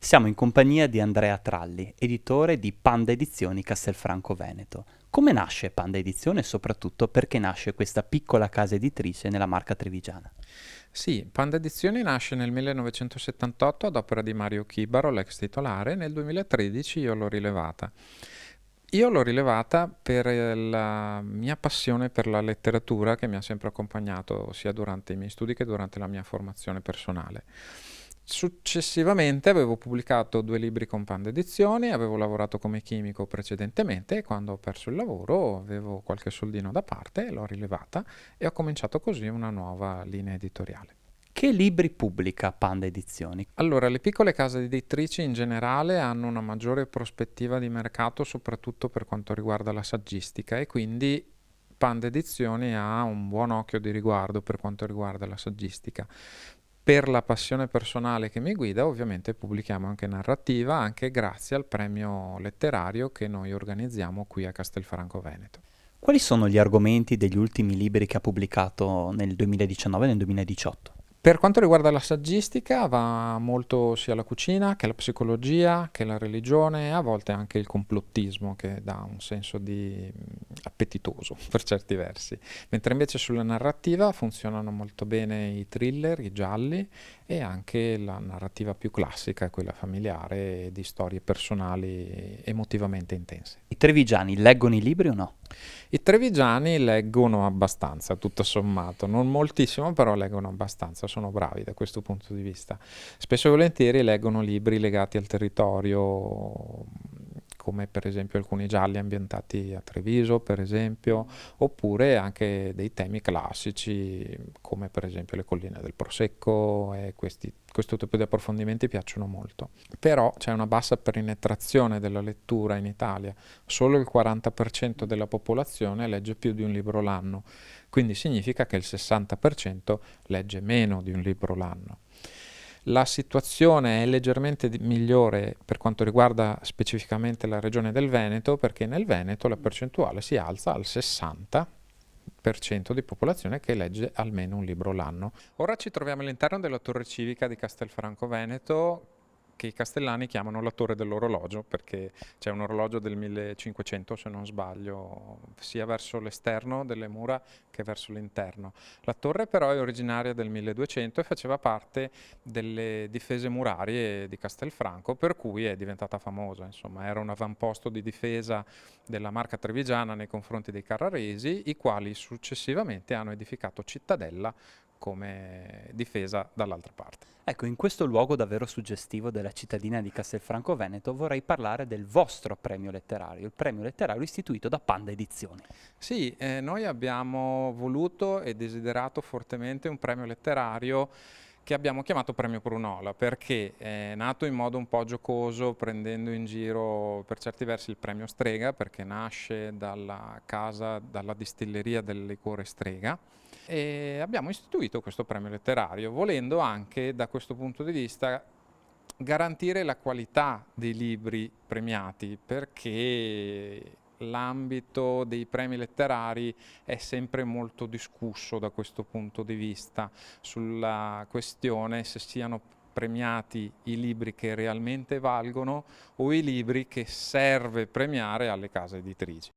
Siamo in compagnia di Andrea Tralli, editore di Panda Edizioni Castelfranco Veneto. Come nasce Panda Edizione e soprattutto perché nasce questa piccola casa editrice nella Marca Trevigiana? Sì, Panda Edizioni nasce nel 1978 ad opera di Mario Chibaro, l'ex titolare, e nel 2013 io l'ho rilevata. Io l'ho rilevata per la mia passione per la letteratura che mi ha sempre accompagnato sia durante i miei studi che durante la mia formazione personale. Successivamente avevo pubblicato 2 libri con Panda Edizioni, avevo lavorato come chimico precedentemente e quando ho perso il lavoro avevo qualche soldino da parte, l'ho rilevata e ho cominciato così una nuova linea editoriale. Che libri pubblica Panda Edizioni? Allora, le piccole case editrici in generale hanno una maggiore prospettiva di mercato, soprattutto per quanto riguarda la saggistica, e quindi Panda Edizioni ha un buon occhio di riguardo per quanto riguarda la saggistica. Per la passione personale che mi guida, ovviamente pubblichiamo anche narrativa, anche grazie al premio letterario che noi organizziamo qui a Castelfranco Veneto. Quali sono gli argomenti degli ultimi libri che ha pubblicato nel 2019 e nel 2018? Per quanto riguarda la saggistica, va molto sia la cucina che la psicologia, che la religione, e a volte anche il complottismo, che dà un senso di appetitoso per certi versi. Mentre invece sulla narrativa funzionano molto bene i thriller, i gialli e anche la narrativa più classica, quella familiare, di storie personali emotivamente intense. I trevigiani leggono i libri o no? I trevigiani leggono abbastanza, tutto sommato, non moltissimo, però leggono abbastanza, sono bravi da questo punto di vista. Spesso e volentieri leggono libri legati al territorio, come per esempio alcuni gialli ambientati a Treviso, per esempio, oppure anche dei temi classici, come per esempio le colline del Prosecco, e questo tipo di approfondimenti piacciono molto. Però c'è una bassa penetrazione della lettura in Italia. Solo il 40% della popolazione legge più di un libro l'anno, quindi significa che il 60% legge meno di un libro l'anno. La situazione è leggermente migliore per quanto riguarda specificamente la regione del Veneto, perché nel Veneto la percentuale si alza al 60% di popolazione che legge almeno un libro l'anno. Ora ci troviamo all'interno della torre civica di Castelfranco Veneto, che i castellani chiamano la torre dell'orologio, perché c'è un orologio del 1500, se non sbaglio, sia verso l'esterno delle mura che verso l'interno. La torre però è originaria del 1200 e faceva parte delle difese murarie di Castelfranco, per cui è diventata famosa. Insomma, era un avamposto di difesa della Marca Trevigiana nei confronti dei Carraresi, i quali successivamente hanno edificato Cittadella come difesa dall'altra parte. Ecco, in questo luogo davvero suggestivo della cittadina di Castelfranco Veneto vorrei parlare del vostro premio letterario, il premio letterario istituito da Panda Edizioni. Sì, noi abbiamo voluto e desiderato fortemente un premio letterario che abbiamo chiamato Premio Prunola, perché è nato in modo un po' giocoso, prendendo in giro per certi versi il premio Strega, perché nasce dalla distilleria del liquore Strega, e abbiamo istituito questo premio letterario, volendo anche da questo punto di vista garantire la qualità dei libri premiati, perché l'ambito dei premi letterari è sempre molto discusso da questo punto di vista, sulla questione se siano premiati i libri che realmente valgono o i libri che serve premiare alle case editrici.